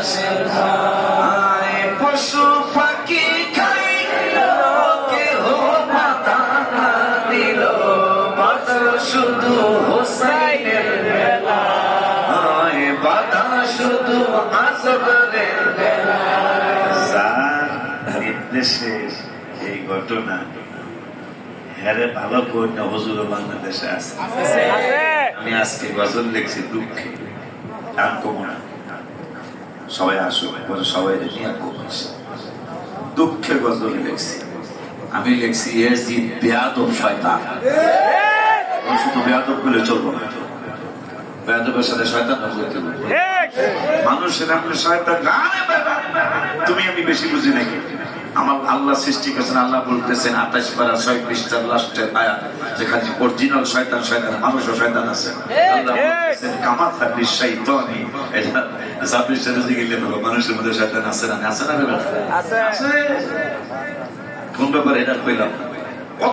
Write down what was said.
বাতাসের ধারে পশু পাখি খাইল কেহ পাতা না দিল মাত্র শুধু হোসাইনের বেলা বাধা শুধু আসবের বেলা দেশের এই ঘটনা হ্যারে ভালো করে না হুজুর বাংলাদেশে আছে আমি আজকে গজল লিখছি দুঃখে গান কমো না সবাই আসো সবাই নিয়ে কমেছে দুঃখে গজল লিখছি আমি লিখছি ইয়াজিদ বেয়াদব শয়তান শুধু বেয়াদব বলে চলবো না বেয়াদবের সাথে শয়তান করতে মানুষের আপনি শয়তান তুমি আমি বেশি বুঝি নাকি আমার আল্লাহ সৃষ্টি করেছেন আল্লাহ বলতেছেন 28 পারা 6 পৃষ্ঠার লাস্টের আয়াত যে খালি অরিজিনাল শয়তান শয়তান মানুষও শয়তান আছে আল্লাহ বলতেছেন কামাতা বিশাইতানি এটা জাবির সাথে গেলে মানুষের মধ্যে শয়তান আছে না আছে না আছে কোন ব্যাপারে এটা কইলাম